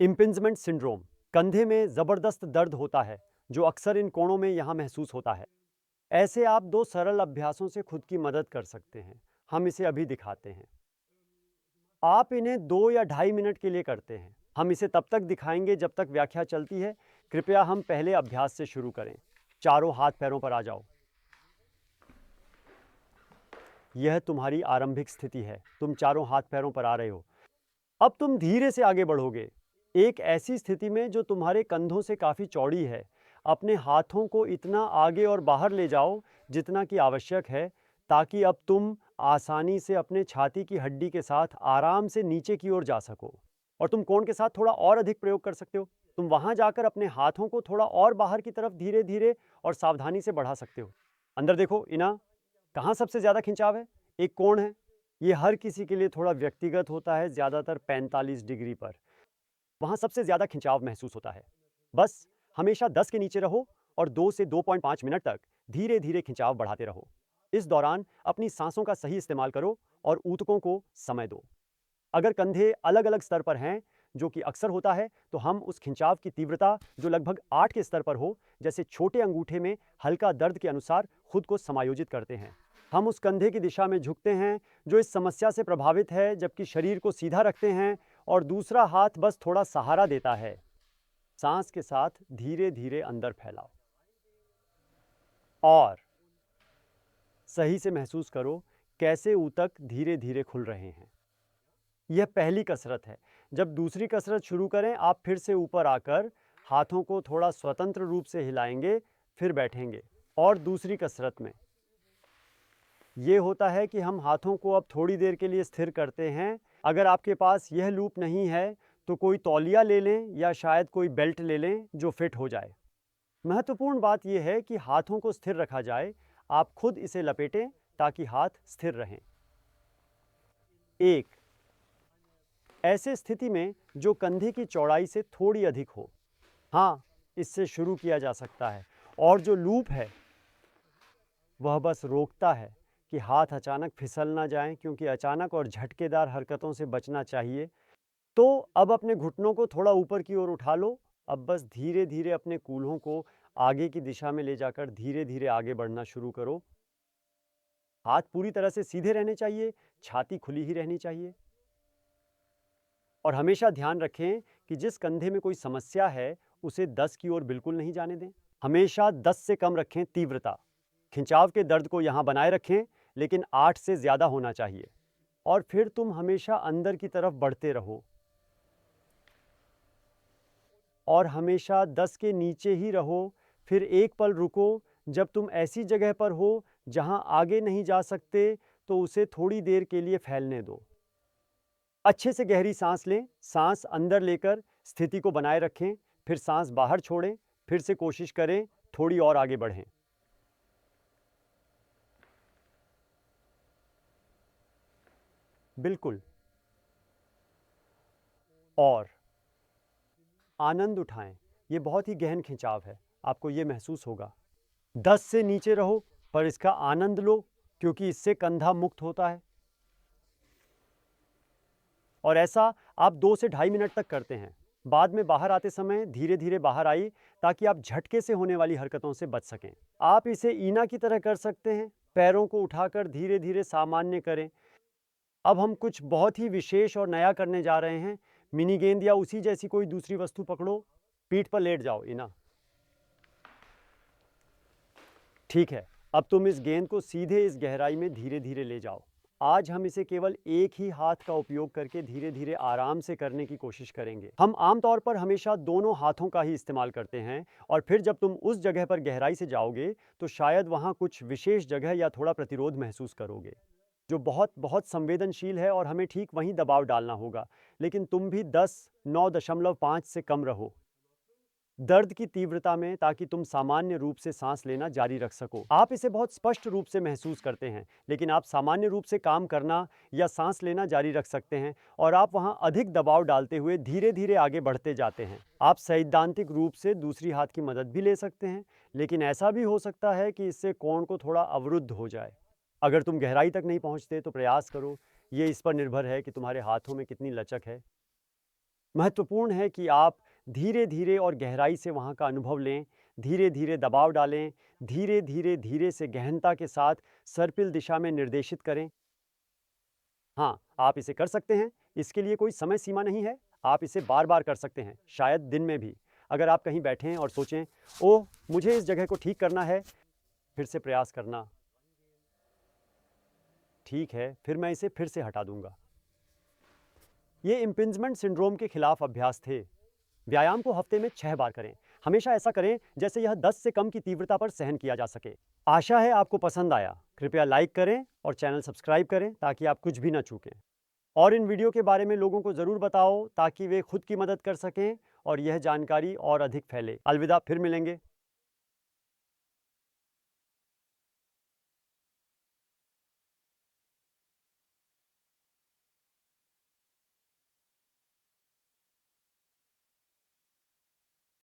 Impingement syndrome, कंधे में ज़बरदस्त दर्द होता है जो अक्सर इन कोणों में यहाँ महसूस होता है। ऐसे आप दो सरल अभ्यासों से खुद की मदद कर सकते हैं। हम इसे अभी दिखाते हैं। आप इन्हें 2 या ढाई मिनट के लिए करते हैं। हम इसे तब तक दिखाएंगे जब तक व्याख्या चलती है। कृपया हम पहले अभ्यास से शुरू करें। चारों हाथ पैरों पर आ जाओ। यह तुम्हारी आरंभिक स्थिति है। तुम चारों हाथ पैरों पर आ रहे हो। अब तुम धीरे से आगे बढ़ोगे, एक ऐसी स्थिति में जो तुम्हारे कंधों से काफ़ी चौड़ी है। अपने हाथों को इतना आगे और बाहर ले जाओ जितना कि आवश्यक है, ताकि अब तुम आसानी से अपने छाती की हड्डी के साथ आराम से नीचे की ओर जा सको। और तुम कोण के साथ थोड़ा और अधिक प्रयोग कर सकते हो। तुम वहां जाकर अपने हाथों को थोड़ा और बाहर की तरफ धीरे धीरे और सावधानी से बढ़ा सकते हो। अंदर देखो, इना कहाँ सबसे ज़्यादा खिंचाव है? एक कोण है। ये हर किसी के लिए थोड़ा व्यक्तिगत होता है, ज़्यादातर 45 डिग्री पर। वहाँ सबसे ज़्यादा खिंचाव महसूस होता है। बस हमेशा 10 के नीचे रहो और 2 से 2.5 मिनट तक धीरे धीरे खिंचाव बढ़ाते रहो। इस दौरान अपनी सांसों का सही इस्तेमाल करो और ऊतकों को समय दो। अगर कंधे अलग अलग स्तर पर हैं, जो कि अक्सर होता है, तो हम उस खिंचाव की तीव्रता जो लगभग 8 के स्तर पर हो, जैसे छोटे अंगूठे में हल्का दर्द के अनुसार खुद को समायोजित करते हैं। हम उस कंधे की दिशा में झुकते हैं जो इस समस्या से प्रभावित है, जबकि शरीर को सीधा रखते हैं और दूसरा हाथ बस थोड़ा सहारा देता है। सांस के साथ धीरे धीरे अंदर फैलाओ और सही से महसूस करो कैसे ऊतक धीरे धीरे खुल रहे हैं। यह पहली कसरत है। जब दूसरी कसरत शुरू करें, आप फिर से ऊपर आकर हाथों को थोड़ा स्वतंत्र रूप से हिलाएंगे, फिर बैठेंगे। और दूसरी कसरत में ये होता है कि हम हाथों को अब थोड़ी देर के लिए स्थिर करते हैं। अगर आपके पास यह लूप नहीं है, तो कोई तौलिया ले लें या शायद कोई बेल्ट ले लें जो फिट हो जाए। महत्वपूर्ण बात यह है कि हाथों को स्थिर रखा जाए। आप खुद इसे लपेटें ताकि हाथ स्थिर रहें। एक ऐसे स्थिति में जो कंधे की चौड़ाई से थोड़ी अधिक हो। हाँ, इससे शुरू किया जा सकता है। और जो लूप है वह बस रोकता है कि हाथ अचानक फिसल ना जाएं, क्योंकि अचानक और झटकेदार हरकतों से बचना चाहिए। तो अब अपने घुटनों को थोड़ा ऊपर की ओर उठा लो। अब बस धीरे धीरे अपने कूल्हों को आगे की दिशा में ले जाकर धीरे धीरे आगे बढ़ना शुरू करो। हाथ पूरी तरह से सीधे रहने चाहिए, छाती खुली ही रहनी चाहिए। और हमेशा ध्यान रखें कि जिस कंधे में कोई समस्या है, उसे 10 की ओर बिल्कुल नहीं जाने दें। हमेशा 10 से कम रखें तीव्रता। खिंचाव के दर्द को यहाँ बनाए रखें, लेकिन 8 से ज़्यादा होना चाहिए। और फिर तुम हमेशा अंदर की तरफ बढ़ते रहो और हमेशा 10 के नीचे ही रहो। फिर एक पल रुको। जब तुम ऐसी जगह पर हो जहाँ आगे नहीं जा सकते, तो उसे थोड़ी देर के लिए फैलने दो। अच्छे से गहरी सांस लें। सांस अंदर लेकर स्थिति को बनाए रखें, फिर सांस बाहर छोड़ें। फिर से कोशिश करें, थोड़ी और आगे बढ़ें। बिल्कुल। और आनंद उठाएं। ये बहुत ही गहन खिंचाव है, आपको ये महसूस होगा। 10 से नीचे रहो, पर इसका आनंद लो, क्योंकि इससे कंधा मुक्त होता है। और ऐसा आप 2 से ढाई मिनट तक करते हैं। बाद में बाहर आते समय धीरे धीरे बाहर आइए, ताकि आप झटके से होने वाली हरकतों से बच सकें। आप इसे ईना की तरह कर सकते हैं। पैरों को उठाकर धीरे धीरे सामान्य करें। अब हम कुछ बहुत ही विशेष और नया करने जा रहे हैं। मिनी गेंद या उसी जैसी कोई दूसरी वस्तु पकड़ो, पीठ पर लेट जाओ। ईना, ठीक है। अब तुम इस गेंद को सीधे इस गहराई में धीरे धीरे ले जाओ। आज हम इसे केवल एक ही हाथ का उपयोग करके धीरे धीरे आराम से करने की कोशिश करेंगे। हम आमतौर पर हमेशा दोनों हाथों का ही इस्तेमाल करते हैं। और फिर जब तुम उस जगह पर गहराई से जाओगे, तो शायद वहाँ कुछ विशेष जगह या थोड़ा प्रतिरोध महसूस करोगे, जो बहुत बहुत संवेदनशील है, और हमें ठीक वहीं दबाव डालना होगा। लेकिन तुम भी 10, 9.5 से कम रहो दर्द की तीव्रता में, ताकि तुम सामान्य रूप से सांस लेना जारी रख सको। आप इसे बहुत स्पष्ट रूप से महसूस करते हैं, लेकिन आप सामान्य रूप से काम करना या सांस लेना जारी रख सकते हैं, और आप वहां अधिक दबाव डालते हुए धीरे धीरे आगे बढ़ते जाते हैं। आप सैद्धांतिक रूप से दूसरी हाथ की मदद भी ले सकते हैं, लेकिन ऐसा भी हो सकता है कि इससे कोण को थोड़ा अवरुद्ध हो जाए। अगर तुम गहराई तक नहीं पहुंचते, तो प्रयास करो। ये इस पर निर्भर है कि तुम्हारे हाथों में कितनी लचक है। महत्वपूर्ण है कि आप धीरे-धीरे और गहराई से वहाँ का अनुभव लें, धीरे-धीरे दबाव डालें, धीरे से गहनता के साथ सर्पिल दिशा में निर्देशित करें। हाँ, आप इसे कर सकते हैं, इसके लिए कोई समय सीमा नहीं है, आप इसे बार-बार कर सकते हैं, शायद दिन में भी। अगर आप कहीं बैठे हैं और सोचें, ओह! मुझे इस जगह को ठीक करना है, फिर से प्रयास करना। ठीक है, फिर मैं इसे फिर से हटा दूँगा। ये इम्पिंजमेंट सिंड्रोम के खिलाफ अभ्यास थे। व्यायाम को हफ्ते में 6 बार करें। हमेशा ऐसा करें जैसे यह 10 से कम की तीव्रता पर सहन किया जा सके। आशा है आपको पसंद आया। कृपया लाइक करें और चैनल सब्सक्राइब करें ताकि आप कुछ भी ना चूकें। और इन वीडियो के बारे में लोगों को ज़रूर बताओ ताकि वे खुद की मदद कर सकें और यह जानकारी और अधिक फैले। अलविदा, फिर मिलेंगे।